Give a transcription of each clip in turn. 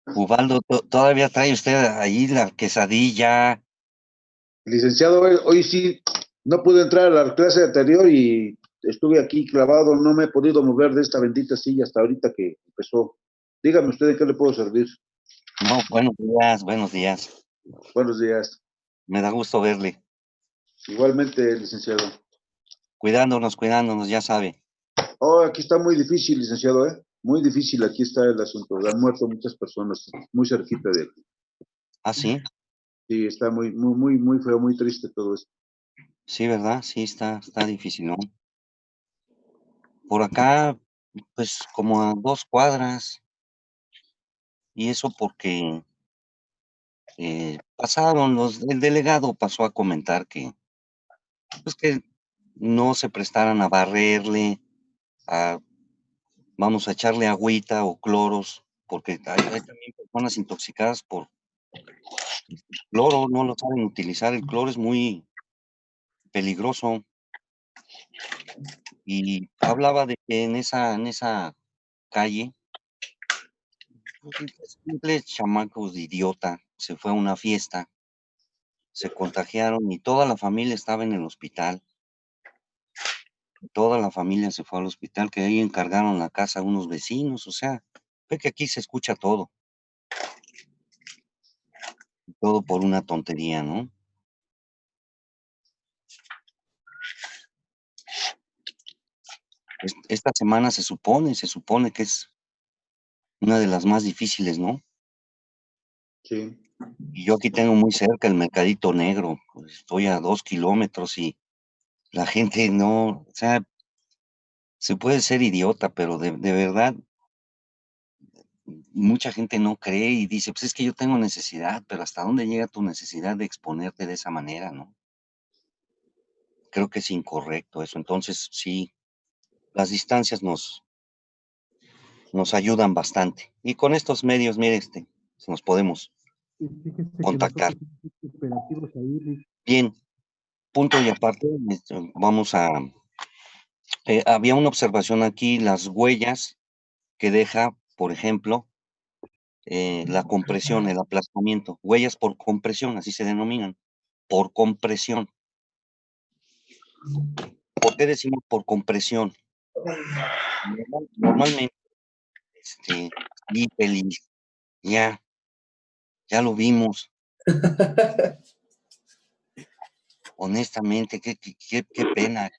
Ubaldo, ¿todavía trae usted ahí la quesadilla? Licenciado, hoy sí no pude entrar a la clase anterior y estuve aquí clavado, no me he podido mover de esta bendita silla hasta ahorita que empezó. Dígame usted en qué le puedo servir. No, buenos días, buenos días. Buenos días. Me da gusto verle. Igualmente, licenciado. Cuidándonos, ya sabe. Oh, aquí está muy difícil, licenciado, ¿eh? Muy difícil, aquí está el asunto. Han muerto muchas personas muy cerquita de él. Ah, sí, Sí, está muy feo, muy triste todo esto. sí, ¿verdad? Sí, está difícil, ¿no? Por acá, pues como a 2 cuadras, y eso porque el delegado pasó a comentar pues que no se prestaran a barrerle, a, vamos a echarle agüita o cloros, porque hay también personas intoxicadas por cloro, no lo saben utilizar. El cloro es muy peligroso. Y hablaba de que en esa calle, pues, simples chamacos de idiota, se fue a una fiesta, se contagiaron y toda la familia estaba en el hospital. Toda la familia se fue al hospital, que ahí encargaron la casa a unos vecinos, o sea, ve que aquí se escucha todo por una tontería, ¿no? Esta semana se supone que es una de las más difíciles, ¿no? Sí. Y yo aquí tengo muy cerca el Mercadito Negro, pues estoy a 2 kilómetros y la gente no, o sea, se puede ser idiota, pero de verdad, mucha gente no cree y dice, pues es que yo tengo necesidad, pero ¿hasta dónde llega tu necesidad de exponerte de esa manera, no? Creo que es incorrecto eso. Entonces, sí, las distancias nos ayudan bastante. Y con estos medios, mire, nos podemos Y fíjese que contactar. nosotros somos operativos ahí, Rick. Bien, punto y aparte, había una observación aquí, las huellas que deja, por ejemplo, la compresión, el aplastamiento, huellas por compresión, así se denominan, por compresión. ¿Por qué decimos por compresión? Normalmente, sí, feliz, ya, ya lo vimos, honestamente, qué pena,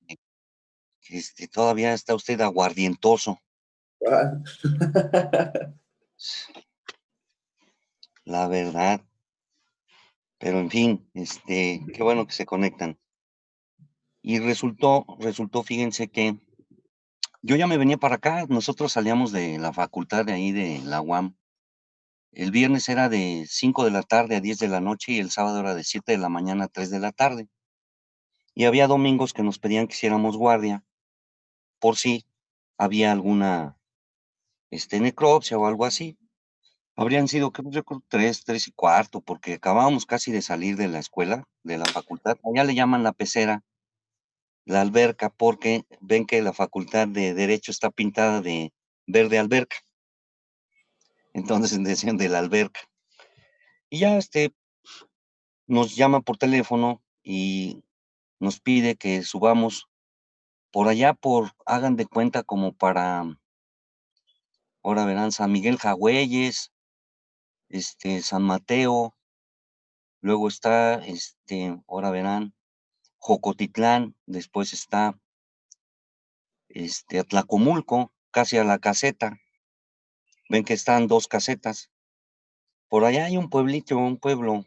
que todavía está usted aguardientoso, la verdad, pero en fin, qué bueno que se conectan. Y resultó, fíjense que yo ya me venía para acá, nosotros salíamos de la facultad de ahí de la UAM. El viernes era de 5 de la tarde a 10 de la noche y el sábado era de 7 de la mañana a 3 de la tarde. Y había domingos que nos pedían que hiciéramos guardia por si había alguna necropsia o algo así. Habrían sido, yo creo, 3, 3:15, porque acabábamos casi de salir de la escuela, de la facultad. Allá le llaman la pecera, la alberca, porque ven que la facultad de Derecho está pintada de verde alberca. Entonces decían de la alberca. Y ya nos llama por teléfono y nos pide que subamos por allá hagan de cuenta como para, ahora verán, San Miguel Jagüeyes, San Mateo, luego está, ahora verán, Jocotitlán, después está, Atlacomulco, casi a la caseta. Ven que están 2 casetas. Por allá hay un pueblito, un pueblo,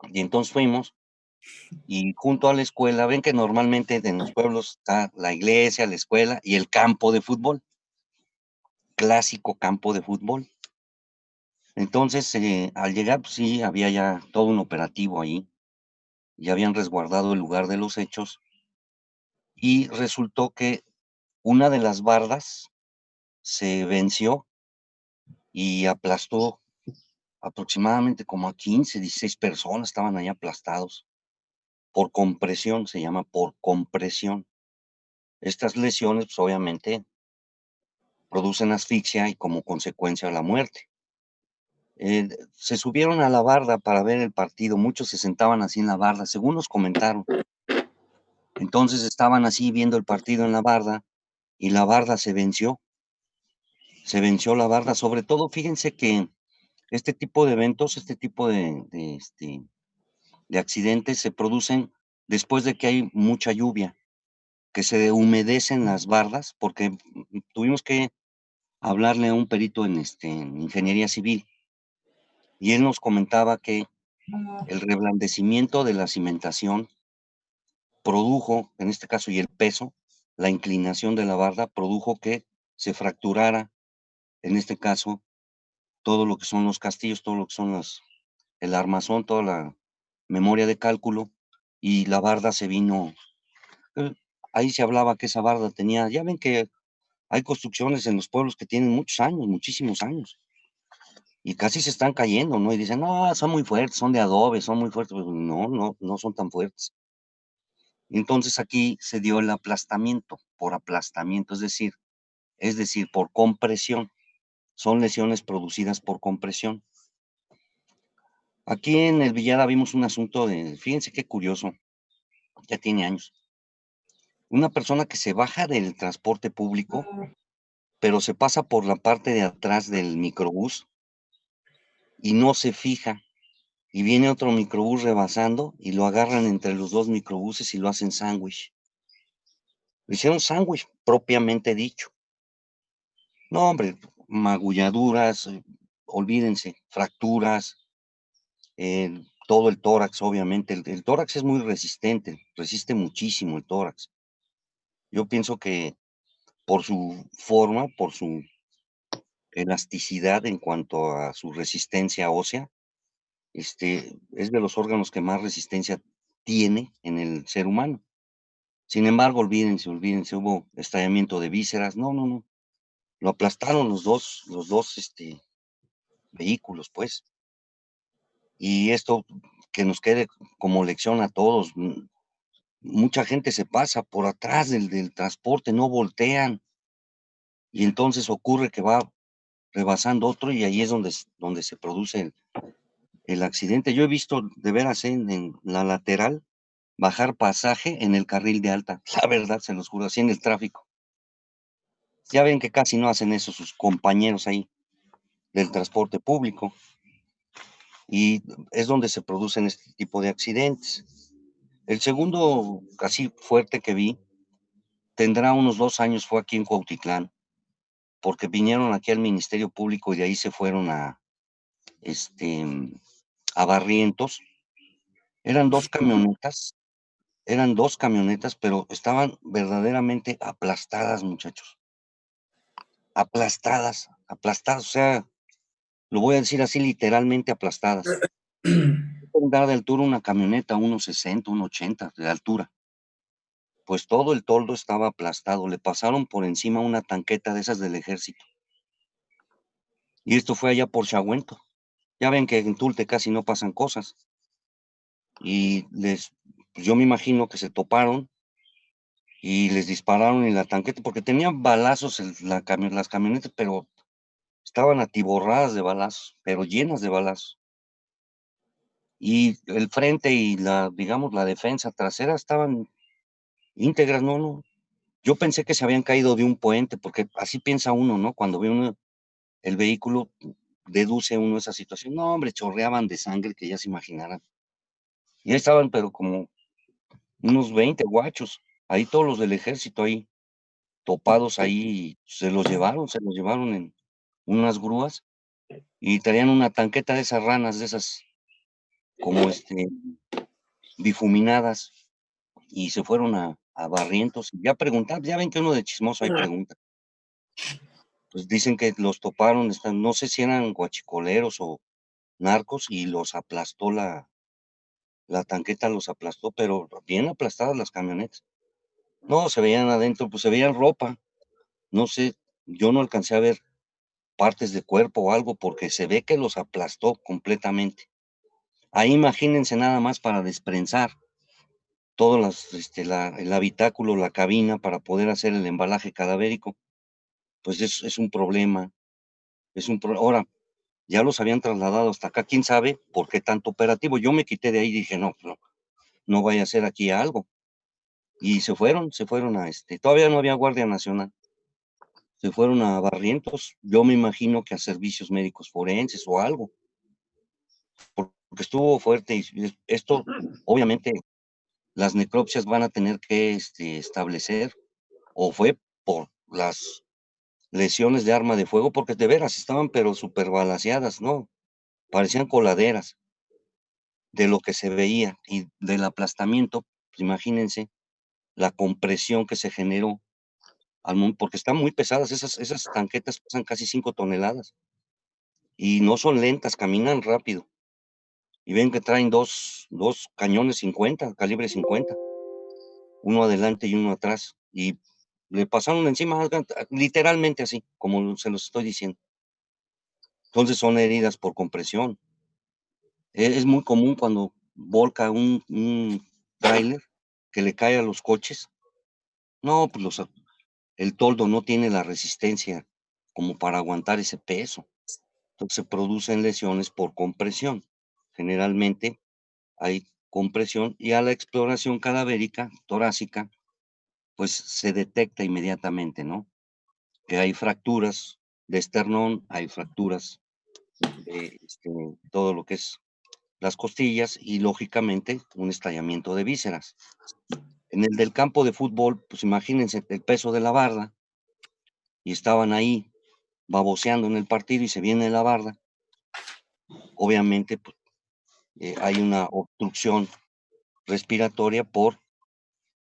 y entonces fuimos, y junto a la escuela, ven que normalmente en los pueblos está la iglesia, la escuela y el campo de fútbol, clásico campo de fútbol. Entonces, al llegar, pues sí, había ya todo un operativo ahí, ya habían resguardado el lugar de los hechos, y resultó que una de las bardas se venció y aplastó aproximadamente como a 15, 16 personas, estaban ahí aplastados. Por compresión, se llama por compresión. Estas lesiones, pues obviamente, producen asfixia y como consecuencia la muerte. Se subieron a la barda para ver el partido, muchos se sentaban así en la barda, según nos comentaron. Entonces estaban así viendo el partido en la barda y la barda se venció la barda. Sobre todo, fíjense que este tipo de eventos, este tipo de accidentes se producen después de que hay mucha lluvia, que se humedecen las bardas, porque tuvimos que hablarle a un perito en ingeniería civil, y él nos comentaba que el reblandecimiento de la cimentación produjo, en este caso, y el peso, la inclinación de la barda, produjo que se fracturara, en este caso, todo lo que son los castillos, todo lo que son el armazón, toda la memoria de cálculo, y la barda se vino. eh, Ahí se hablaba que esa barda tenía, ya ven que hay construcciones en los pueblos que tienen muchos años, muchísimos años, y casi se están cayendo, ¿no? Y dicen, no, son muy fuertes, son de adobe, son muy fuertes. Pues no, no, no son tan fuertes. Entonces aquí se dio el aplastamiento, por aplastamiento, es decir, por compresión. Son lesiones producidas por compresión. Aquí en el Villada vimos un asunto fíjense qué curioso, ya tiene años. Una persona que se baja del transporte público, pero se pasa por la parte de atrás del microbús y no se fija. Y viene otro microbús rebasando y lo agarran entre los dos microbuses y lo hacen sándwich. Lo hicieron sándwich propiamente dicho. No, hombre, magulladuras, olvídense, fracturas, todo el tórax, obviamente. El tórax es muy resistente, resiste muchísimo el tórax. Yo pienso que por su forma, por su elasticidad en cuanto a su resistencia ósea, es de los órganos que más resistencia tiene en el ser humano. Sin embargo, olvídense, hubo estallamiento de vísceras. No, no, no. Lo aplastaron los dos vehículos, pues. Y esto que nos quede como lección a todos. Mucha gente se pasa por atrás del transporte, no voltean. Y entonces ocurre que va rebasando otro y ahí es donde se produce el accidente. Yo he visto de veras en la lateral bajar pasaje en el carril de alta. La verdad, se los juro, así en el tráfico. Ya ven que casi no hacen eso sus compañeros ahí del transporte público y es donde se producen este tipo de accidentes. El segundo así fuerte que vi tendrá unos 2 años, fue aquí en Cuautitlán, porque vinieron aquí al Ministerio Público y de ahí se fueron este, a Barrientos. Eran 2 camionetas, pero estaban verdaderamente aplastadas, muchachos. Aplastadas, aplastadas, o sea, lo voy a decir así literalmente aplastadas. Pueden dar de altura una camioneta, 1.60, 1.80 de altura. Pues todo el toldo estaba aplastado, le pasaron por encima una tanqueta de esas del ejército. Y esto fue allá por Chahuento. Ya ven que en Tulte casi no pasan cosas. Y pues yo me imagino que se toparon y les dispararon en la tanqueta, porque tenían balazos las camionetas, pero estaban atiborradas de balazos, pero llenas de balazos. Y el frente y digamos, la defensa trasera estaban íntegras, no, no. Yo pensé que se habían caído de un puente, porque así piensa uno, ¿no? Cuando ve uno el vehículo, deduce uno esa situación. No, hombre, chorreaban de sangre que ya se imaginarán. Y ahí estaban, pero como unos 20 guachos, ahí todos los del ejército ahí, topados ahí, se los llevaron en unas grúas y traían una tanqueta de esas ranas, de esas como difuminadas, y se fueron a Barrientos. Y ya preguntar, ya ven que uno de chismoso ahí pregunta. Pues dicen que los toparon, no sé si eran guachicoleros o narcos, y los aplastó la tanqueta, los aplastó, pero bien aplastadas las camionetas. No, se veían adentro, pues se veían ropa. No sé, yo no alcancé a ver partes de cuerpo o algo porque se ve que los aplastó completamente. Ahí imagínense nada más para desprensar todo el habitáculo, la cabina para poder hacer el embalaje cadavérico. Pues es un problema. Ahora, ya los habían trasladado hasta acá, quién sabe por qué tanto operativo. Yo me quité de ahí y dije, no, no vaya a ser aquí algo. Y se fueron a todavía no había Guardia Nacional. Se fueron a Barrientos, yo me imagino que a servicios médicos forenses o algo, porque estuvo fuerte y esto, obviamente, las necropsias van a tener que establecer, o fue por las lesiones de arma de fuego, porque de veras estaban pero súper balaceadas, ¿no? Parecían coladeras de lo que se veía y del aplastamiento, pues imagínense la compresión que se generó porque están muy pesadas, esas tanquetas pesan casi 5 toneladas y no son lentas, caminan rápido. Y ven que traen dos cañones 50, calibre 50, uno adelante y uno atrás, y le pasaron encima, literalmente así, como se los estoy diciendo. Entonces son heridas por compresión. Es muy común cuando volca un tráiler que le cae a los coches. No, pues el toldo no tiene la resistencia como para aguantar ese peso. Entonces se producen lesiones por compresión. Generalmente hay compresión y a la exploración cadavérica, torácica, pues se detecta inmediatamente, ¿no? Que hay fracturas de esternón, hay fracturas de todo lo que es las costillas y lógicamente un estallamiento de vísceras. En el del campo de fútbol, pues imagínense el peso de la barda y estaban ahí baboseando en el partido y se viene la barda. Obviamente, pues, hay una obstrucción respiratoria por,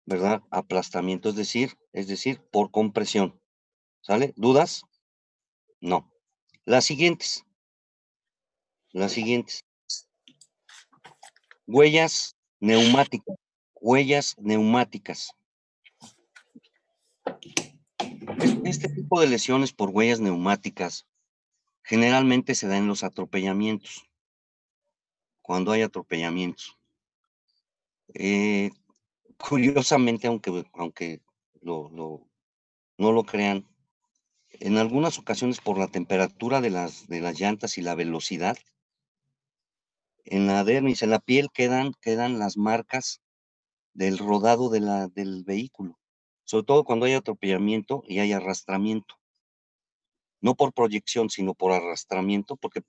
¿verdad? Aplastamiento, es decir, por compresión. ¿Sale? ¿Dudas? No. Las siguientes. Las siguientes. Huellas neumáticas. Huellas neumáticas. Este tipo de lesiones por huellas neumáticas generalmente se da en los atropellamientos, cuando hay atropellamientos. Curiosamente, aunque no lo crean, en algunas ocasiones por la temperatura de las llantas y la velocidad, en la dermis, en la piel quedan las marcas del rodado del vehículo, sobre todo cuando hay atropellamiento y hay arrastramiento, no por proyección, sino por arrastramiento, porque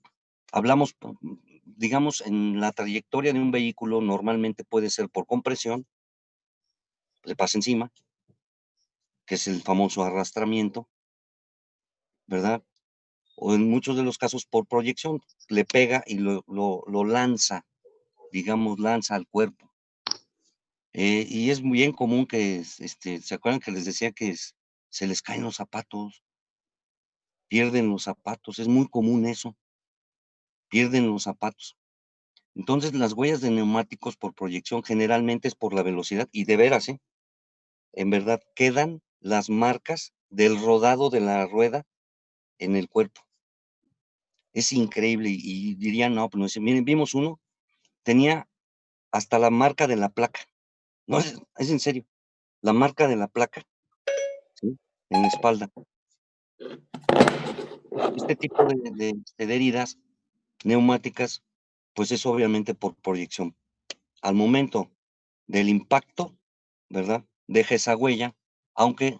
hablamos, digamos, en la trayectoria de un vehículo normalmente puede ser por compresión, le pasa encima, que es el famoso arrastramiento, ¿verdad? O en muchos de los casos por proyección, le pega y lo lanza, digamos, lanza al cuerpo. Y es muy bien común que, ¿se acuerdan que les decía que se les caen los zapatos? Pierden los zapatos, es muy común eso, pierden los zapatos. Entonces, las huellas de neumáticos por proyección generalmente es por la velocidad y de veras, en verdad quedan las marcas del rodado de la rueda en el cuerpo. Es increíble y dirían, no, pues no sé, miren, vimos uno, tenía hasta la marca de la placa. No, es en serio, la marca de la placa, ¿sí? En la espalda. Este tipo de heridas neumáticas, pues es obviamente por proyección. Al momento del impacto, ¿verdad? Deja esa huella, aunque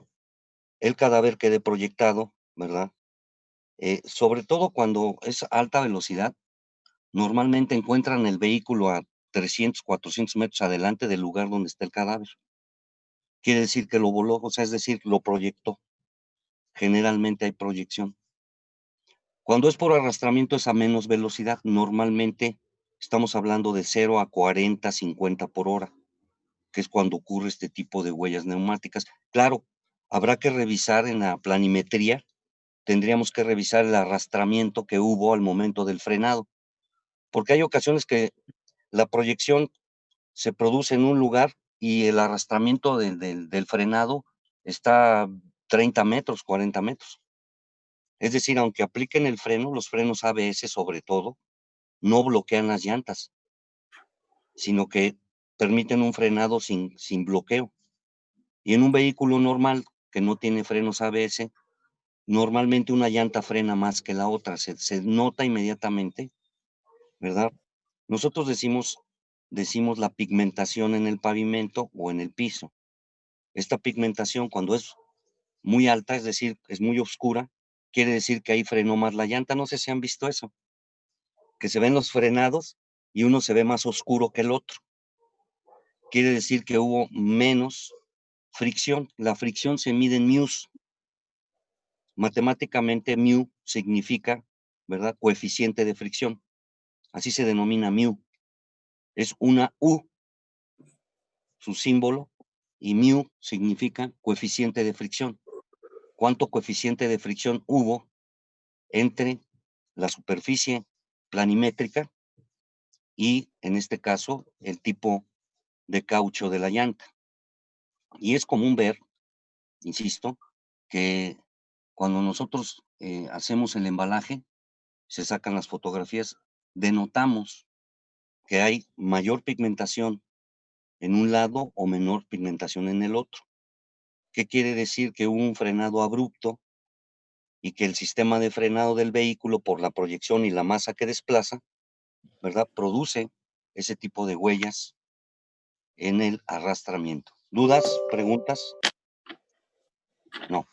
el cadáver quede proyectado, ¿verdad? Sobre todo cuando es alta velocidad, normalmente encuentran el vehículo a 300, 400 metros adelante del lugar donde está el cadáver. Quiere decir que lo voló, o sea, es decir, lo proyectó. Generalmente hay proyección. Cuando es por arrastramiento es a menos velocidad. Normalmente estamos hablando de 0 a 40, 50 por hora, que es cuando ocurre este tipo de huellas neumáticas. Claro, habrá que revisar en la planimetría, tendríamos que revisar el arrastramiento que hubo al momento del frenado, porque hay ocasiones que la proyección se produce en un lugar y el arrastramiento del frenado está 30 metros, 40 metros. Es decir, aunque apliquen el freno, los frenos ABS sobre todo, no bloquean las llantas, sino que permiten un frenado sin bloqueo. Y en un vehículo normal que no tiene frenos ABS, normalmente una llanta frena más que la otra, se nota inmediatamente, ¿verdad? Nosotros decimos la pigmentación en el pavimento o en el piso. Esta pigmentación, cuando es muy alta, es decir, es muy oscura, quiere decir que ahí frenó más la llanta. No sé si han visto eso, que se ven los frenados y uno se ve más oscuro que el otro. Quiere decir que hubo menos fricción. La fricción se mide en μ's. Matemáticamente, μ significa, ¿verdad?, coeficiente de fricción. Así se denomina μ. Es una U, su símbolo, y μ significa coeficiente de fricción. ¿Cuánto coeficiente de fricción hubo entre la superficie planimétrica y, en este caso, el tipo de caucho de la llanta? Y es común ver, insisto, que cuando nosotros hacemos el embalaje, se sacan las fotografías, denotamos que hay mayor pigmentación en un lado o menor pigmentación en el otro. ¿Qué quiere decir? Que hubo un frenado abrupto y que el sistema de frenado del vehículo, por la proyección y la masa que desplaza, ¿verdad?, produce ese tipo de huellas en el arrastramiento. ¿Dudas? ¿Preguntas? No.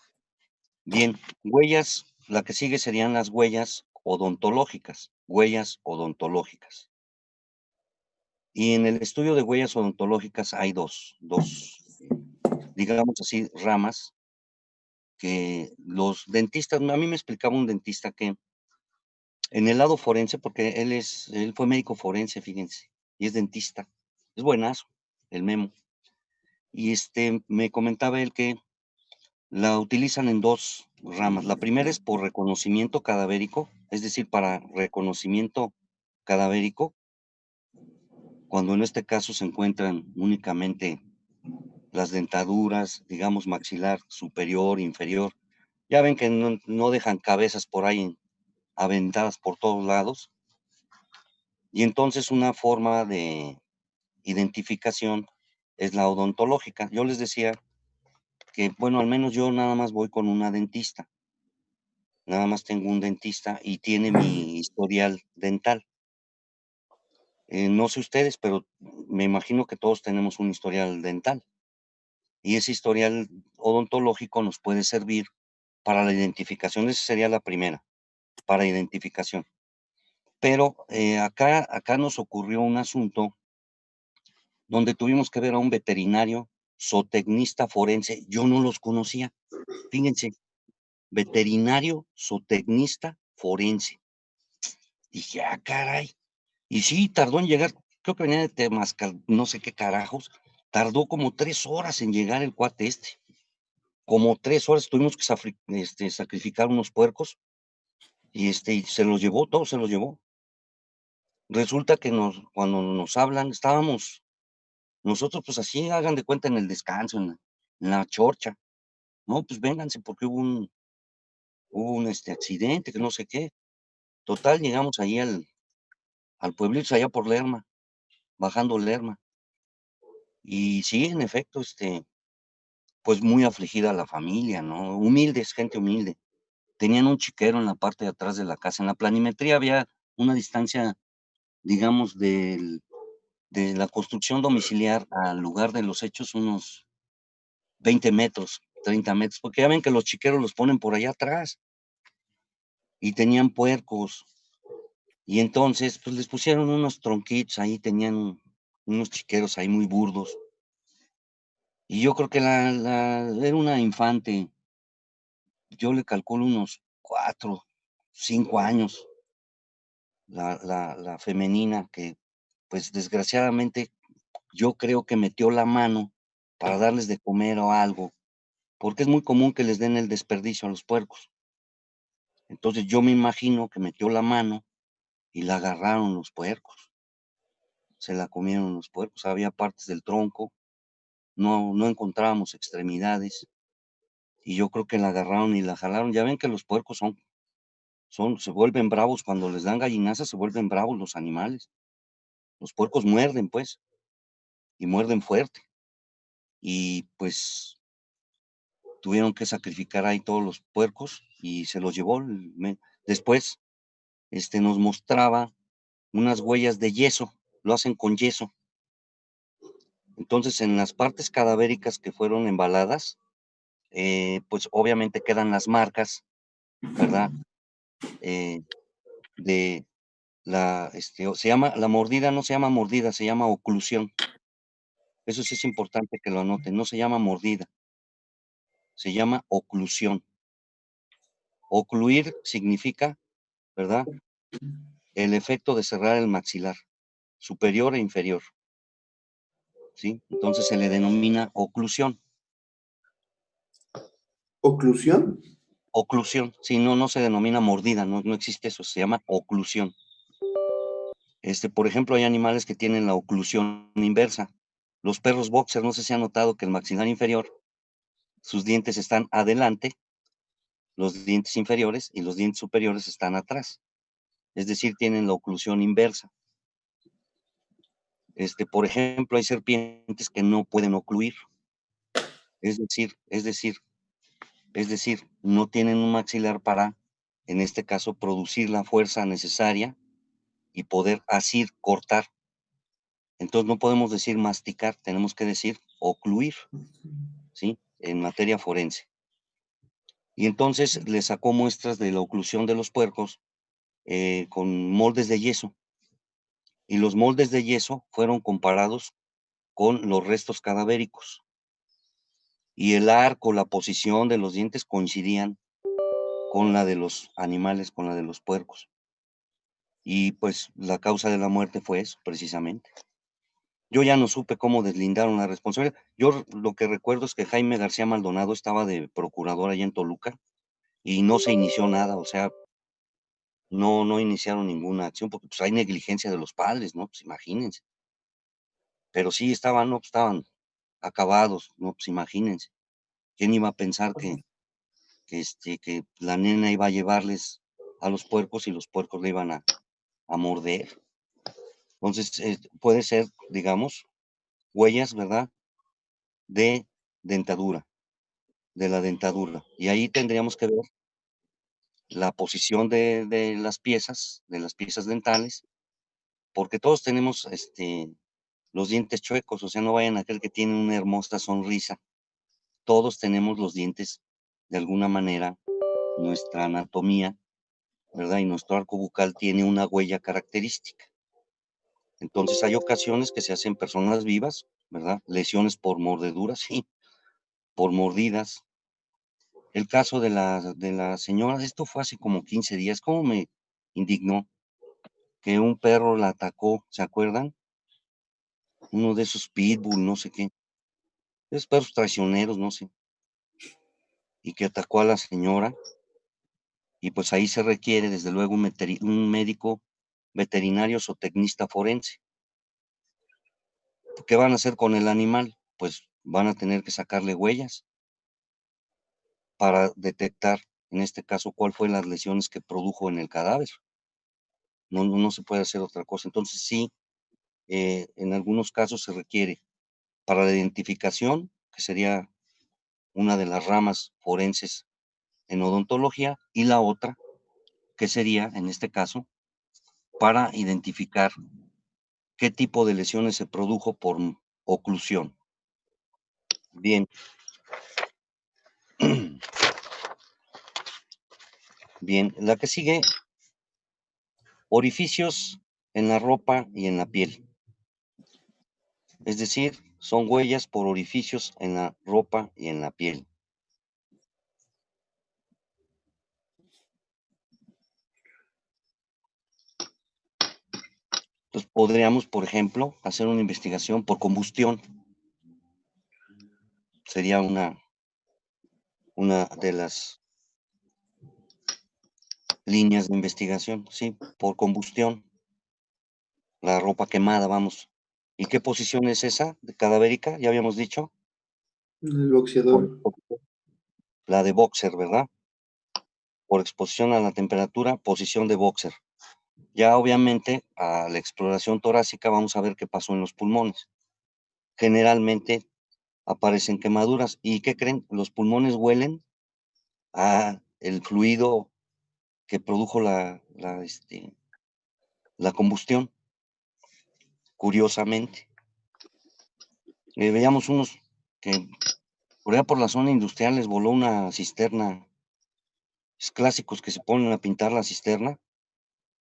Bien, huellas, la que sigue serían las huellas odontológicas, huellas odontológicas. Y en el estudio de huellas odontológicas hay dos, digamos así, ramas que los dentistas, a mí me explicaba un dentista que en el lado forense, porque él fue médico forense, fíjense, y es dentista, es buenazo, el Memo. Y me comentaba él que la utilizan en dos ramas. La primera es por reconocimiento cadavérico, es decir, para reconocimiento cadavérico, cuando en este caso se encuentran únicamente las dentaduras, digamos, maxilar superior, inferior. Ya ven que no dejan cabezas por ahí aventadas por todos lados. Y entonces una forma de identificación es la odontológica. Yo les decía que, bueno, al menos yo nada más voy con una dentista. Nada más tengo un dentista y tiene mi historial dental. No sé ustedes, pero me imagino que todos tenemos un historial dental. Y ese historial odontológico nos puede servir para la identificación. Esa sería la primera, para identificación. Pero acá nos ocurrió un asunto donde tuvimos que ver a un veterinario, zootecnista forense. Yo no los conocía. Fíjense, veterinario, zootecnista forense. Dije, ah, caray. Y sí, tardó en llegar, creo que venía de Temascal, no sé qué carajos. Tardó como 3 horas en llegar el cuate este. Como 3 horas tuvimos que sacrificar unos puercos y se los llevó, todo se los llevó. Resulta que cuando nos hablan, estábamos nosotros, pues así, hagan de cuenta en el descanso, en la chorcha. No, pues vénganse porque hubo un accidente, que no sé qué. Total, llegamos ahí al pueblito allá por Lerma, bajando Lerma. Y sí, en efecto, pues muy afligida la familia, ¿no? Humildes, gente humilde. Tenían un chiquero en la parte de atrás de la casa. En la planimetría había una distancia, digamos, de la construcción domiciliar al lugar de los hechos, unos 20 metros, 30 metros, porque ya ven que los chiqueros los ponen por allá atrás y tenían puercos. Y entonces, pues les pusieron unos tronquitos ahí, tenían unos chiqueros ahí muy burdos. Y yo creo que era una infante, yo le calculo unos 4, 5 años, la femenina, que pues desgraciadamente yo creo que metió la mano para darles de comer o algo, porque es muy común que les den el desperdicio a los puercos. Entonces yo me imagino que metió la mano y la agarraron los puercos, se la comieron los puercos, había partes del tronco, no encontrábamos extremidades, y yo creo que la agarraron y la jalaron. Ya ven que los puercos se vuelven bravos cuando les dan gallinazas, se vuelven bravos los animales. Los puercos muerden, pues, y muerden fuerte. Y pues tuvieron que sacrificar ahí todos los puercos y se los llevó. Después nos mostraba unas huellas de yeso, lo hacen con yeso. Entonces, en las partes cadavéricas que fueron embaladas, pues obviamente quedan las marcas, ¿verdad? De se llama, la mordida no se llama mordida, se llama oclusión. Eso sí es importante que lo anoten, no se llama mordida, se llama oclusión. Ocluir significa, ¿verdad? El efecto de cerrar el maxilar, superior e inferior, ¿sí? Entonces se le denomina oclusión. ¿Oclusión? Oclusión, sí, no se denomina mordida, no existe eso, se llama oclusión. Por ejemplo, hay animales que tienen la oclusión inversa. Los perros boxer, no sé si han notado que el maxilar inferior, sus dientes están adelante, los dientes inferiores, y los dientes superiores están atrás. Es decir, tienen la oclusión inversa. Por ejemplo, hay serpientes que no pueden ocluir. Es decir, no tienen un maxilar para, en este caso, producir la fuerza necesaria y poder asir, cortar. Entonces no podemos decir masticar, tenemos que decir ocluir, ¿sí? En materia forense. Y entonces le sacó muestras de la oclusión de los puercos con moldes de yeso. Y los moldes de yeso fueron comparados con los restos cadavéricos. Y el arco, la posición de los dientes coincidían con la de los animales, con la de los puercos. Y pues la causa de la muerte fue eso, precisamente. Yo ya no supe cómo deslindaron la responsabilidad. Yo lo que recuerdo es que Jaime García Maldonado estaba de procurador allá en Toluca y no se inició nada, o sea, no iniciaron ninguna acción porque pues hay negligencia de los padres, ¿no? Pues imagínense. Pero sí estaban acabados, ¿no? Pues imagínense. ¿Quién iba a pensar que la nena iba a llevarles a los puercos y los puercos le iban a morder? Entonces, puede ser, digamos, huellas, ¿verdad? De dentadura, de la dentadura. Y ahí tendríamos que ver la posición de las piezas dentales, porque todos tenemos los dientes chuecos, o sea, no vayan a creer que tienen una hermosa sonrisa. Todos tenemos los dientes, de alguna manera, nuestra anatomía, ¿verdad? Y nuestro arco bucal tiene una huella característica. Entonces, hay ocasiones que se hacen personas vivas, ¿verdad? Lesiones por mordeduras, sí, por mordidas. El caso de la señora, esto fue hace como 15 días, ¿cómo me indignó? Que un perro la atacó, ¿se acuerdan? Uno de esos pitbull, no sé qué. Esos perros traicioneros, no sé. Y que atacó a la señora. Y pues ahí se requiere, desde luego, un médico veterinario zootecnista forense. ¿Qué van a hacer con el animal? Pues van a tener que sacarle huellas para detectar, en este caso, cuál fue las lesiones que produjo en el cadáver. No se puede hacer otra cosa. Entonces, sí, en algunos casos se requiere para la identificación, que sería una de las ramas forenses en odontología, y la otra, que sería, en este caso, para identificar qué tipo de lesiones se produjo por oclusión. Bien. Bien, la que sigue, orificios en la ropa y en la piel. Es decir, son huellas por orificios en la ropa y en la piel. Entonces, podríamos, por ejemplo, hacer una investigación por combustión. Sería una de las líneas de investigación, sí, por combustión. La ropa quemada, vamos. ¿Y qué posición es esa de cadavérica? Ya habíamos dicho. El boxeador. La de boxer, ¿verdad? Por exposición a la temperatura, posición de boxer. Ya obviamente a la exploración torácica vamos a ver qué pasó en los pulmones. Generalmente aparecen quemaduras. ¿Y qué creen? Los pulmones huelen a el fluido que produjo la combustión, curiosamente. Veíamos unos que por allá por la zona industrial les voló una cisterna, es clásicos que se ponen a pintar la cisterna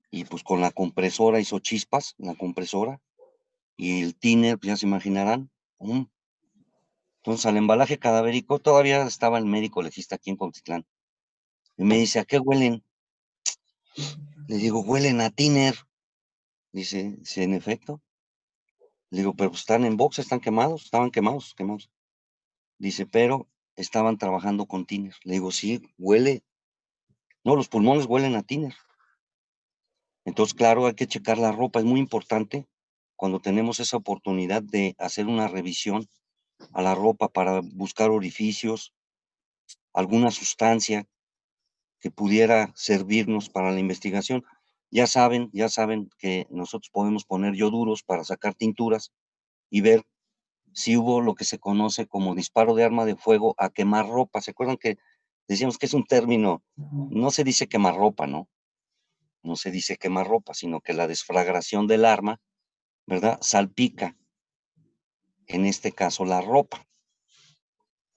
y pues con la compresora hizo chispas, la compresora, y el tiner, pues ya se imaginarán. Entonces al embalaje cadavérico todavía estaba el médico legista aquí en Cuautitlán y me dice, ¿a qué huelen? Le digo, huelen a tiner. Dice, sí, en efecto. Le digo, pero pues, están en box, están quemados, estaban quemados, quemados. Dice, pero estaban trabajando con tiner. Le digo, sí, huele. No, los pulmones huelen a tiner. Entonces, claro, hay que checar la ropa. Es muy importante cuando tenemos esa oportunidad de hacer una revisión a la ropa para buscar orificios, alguna sustancia que pudiera servirnos para la investigación. Ya saben que nosotros podemos poner yoduros para sacar tinturas y ver si hubo lo que se conoce como disparo de arma de fuego a quemarropa. ¿Se acuerdan que decíamos que es un término? No se dice quemarropa, ¿no? No se dice quemarropa, sino que la desflagración del arma, ¿verdad? Salpica, en este caso, la ropa,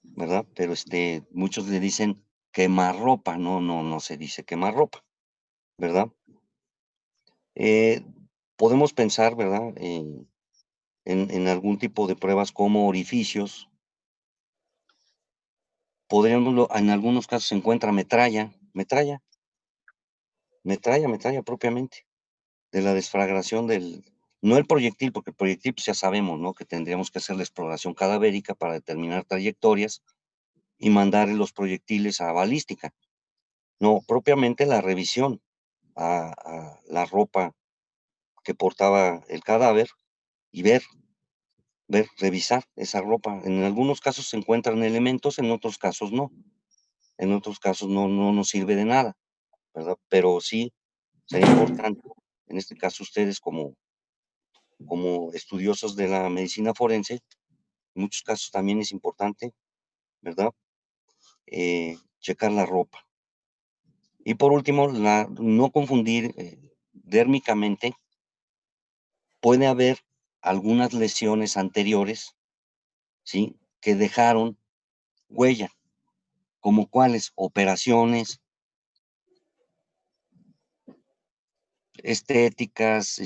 ¿verdad? Pero muchos le dicen quemarropa, no se dice quemarropa, ¿verdad? Eh, podemos pensar, ¿verdad? En algún tipo de pruebas como orificios. En algunos casos se encuentra metralla propiamente, de la desflagración no el proyectil, porque el proyectil pues ya sabemos, ¿no? Que tendríamos que hacer la exploración cadavérica para determinar trayectorias y mandar los proyectiles a balística. No, propiamente la revisión a la ropa que portaba el cadáver y revisar esa ropa. En algunos casos se encuentran elementos, en otros casos no. En otros casos no nos sirve de nada, ¿verdad? Pero sí sería importante, en este caso ustedes como estudiosos de la medicina forense, en muchos casos también es importante, ¿verdad? Checar la ropa. Y por último, no confundir dérmicamente, puede haber algunas lesiones anteriores, ¿sí? Que dejaron huella, como cuáles, operaciones estéticas,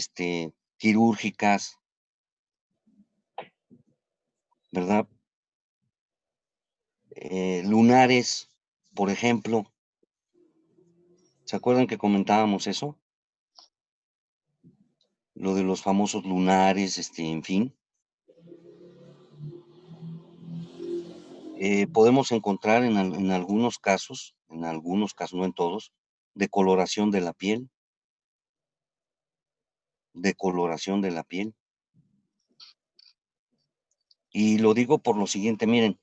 quirúrgicas, ¿verdad? Lunares, por ejemplo. ¿Se acuerdan que comentábamos eso? Lo de los famosos lunares, en fin. Podemos encontrar en algunos casos, no en todos, decoloración de la piel, decoloración de la piel. Y lo digo por lo siguiente, miren,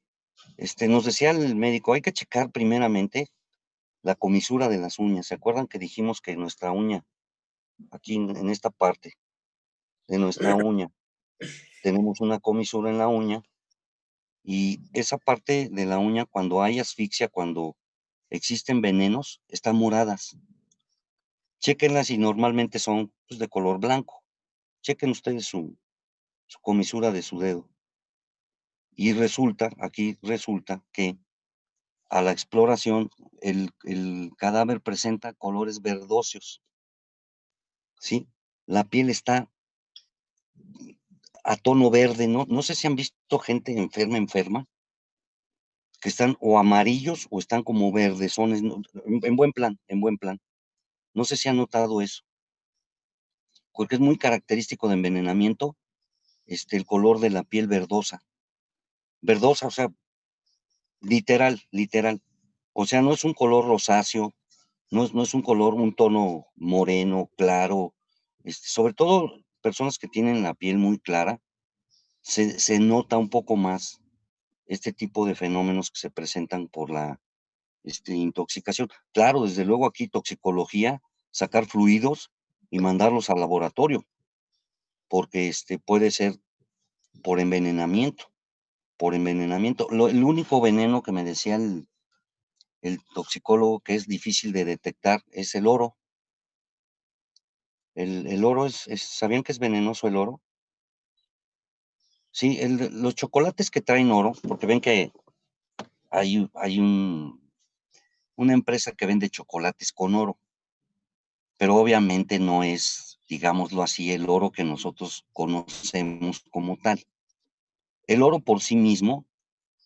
nos decía el médico, hay que checar primeramente la comisura de las uñas. ¿Se acuerdan que dijimos que nuestra uña, aquí en esta parte de nuestra uña, tenemos una comisura en la uña? Y esa parte de la uña, cuando hay asfixia, cuando existen venenos, están moradas. Chéquenlas y normalmente son pues, de color blanco. Chequen ustedes su comisura de su dedo. Y aquí resulta que a la exploración el cadáver presenta colores verdóseos, ¿sí? La piel está a tono verde, no sé si han visto gente enferma, que están o amarillos o están como verdesones, en buen plan, en buen plan. No sé si han notado eso, porque es muy característico de envenenamiento, el color de la piel verdosa, o sea, literal. O sea, no es un color rosáceo, no es un color, un tono moreno, claro. Sobre todo personas que tienen la piel muy clara, se nota un poco más este tipo de fenómenos que se presentan por la intoxicación. Claro, desde luego aquí toxicología, sacar fluidos y mandarlos al laboratorio, porque puede ser por envenenamiento, por envenenamiento. El único veneno que me decía el toxicólogo que es difícil de detectar es el oro. El oro ¿sabían que es venenoso el oro? Sí, los chocolates que traen oro, porque ven que hay una empresa que vende chocolates con oro, pero obviamente no es, digámoslo así, el oro que nosotros conocemos como tal. El oro por sí mismo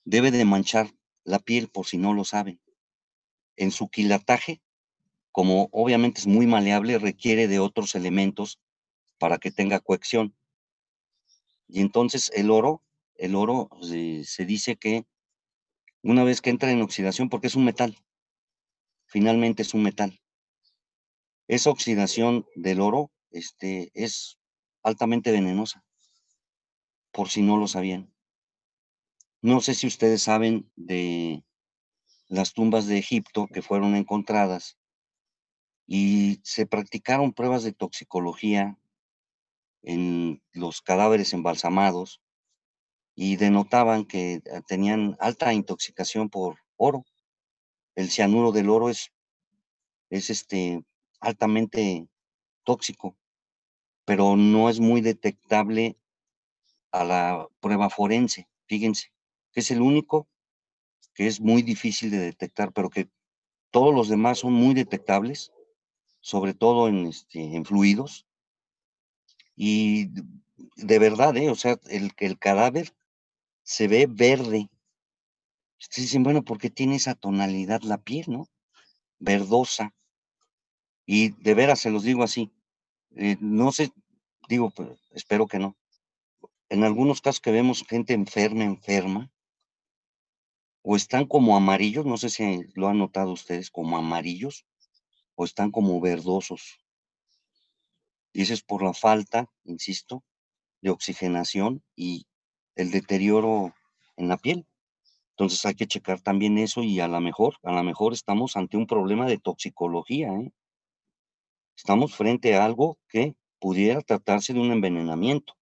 debe de manchar la piel, por si no lo saben. En su quilataje, como obviamente es muy maleable, requiere de otros elementos para que tenga cohesión. Y entonces el oro se dice que una vez que entra en oxidación, porque es un metal, finalmente es un metal. Esa oxidación del oro es altamente venenosa, por si no lo sabían. No sé si ustedes saben de las tumbas de Egipto que fueron encontradas y se practicaron pruebas de toxicología en los cadáveres embalsamados y denotaban que tenían alta intoxicación por oro. El cianuro del oro es altamente tóxico, pero no es muy detectable a la prueba forense. Fíjense, que es el único que es muy difícil de detectar, pero que todos los demás son muy detectables, sobre todo en fluidos. Y de verdad, o sea, el cadáver se ve verde. Ustedes dicen, bueno, ¿por qué tiene esa tonalidad la piel, no? Verdosa. Y de veras se los digo así. No sé, digo, pues, espero que no. En algunos casos que vemos gente enferma, o están como amarillos, no sé si lo han notado ustedes, como amarillos, o están como verdosos. Y eso es por la falta, insisto, de oxigenación y el deterioro en la piel. Entonces hay que checar también eso y a lo mejor estamos ante un problema de toxicología, ¿eh? Estamos frente a algo que pudiera tratarse de un envenenamiento.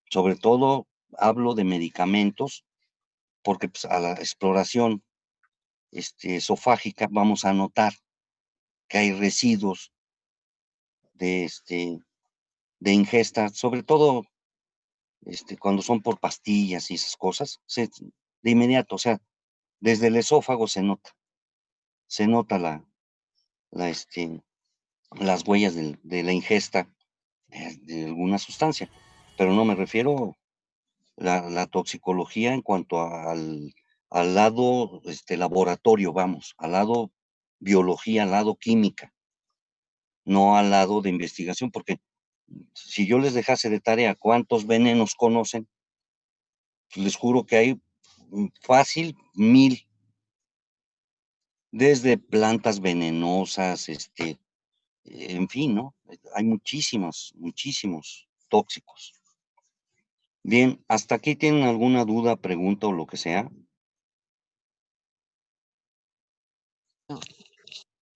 Sobre todo hablo de medicamentos, porque pues, a la exploración esofágica vamos a notar que hay residuos de, de ingesta, sobre todo cuando son por pastillas y esas cosas, de inmediato, o sea, desde el esófago se nota la, las huellas de la ingesta de alguna sustancia, pero no me refiero la toxicología en cuanto al lado laboratorio, vamos, al lado biología, al lado química, no al lado de investigación, porque si yo les dejase de tarea cuántos venenos conocen, pues les juro que hay fácil 1000, desde plantas venenosas, en fin, ¿no? Hay muchísimos tóxicos. Bien, ¿hasta aquí tienen alguna duda, pregunta o lo que sea?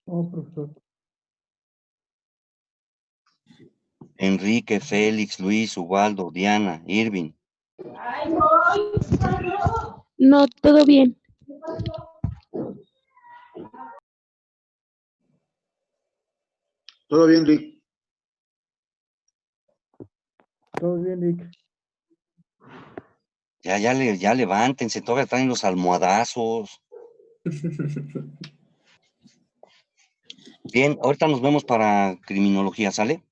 Oh, profesor. Enrique, Félix, Luis, Ubaldo, Diana, Irving. No, todo bien. Todo bien, Rick. Todo bien, Rick. Ya levántense, todavía traen los almohadazos. Bien, ahorita nos vemos para criminología, ¿sale?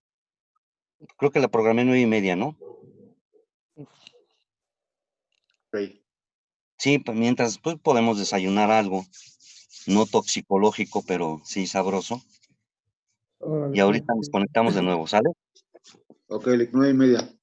Creo que la programé 9:30, ¿no? Okay. Sí, pues mientras pues, podemos desayunar algo, no toxicológico, pero sí sabroso. Órale, Y ahorita nos sí. conectamos de nuevo, ¿sale? Ok, Rick, 9:30.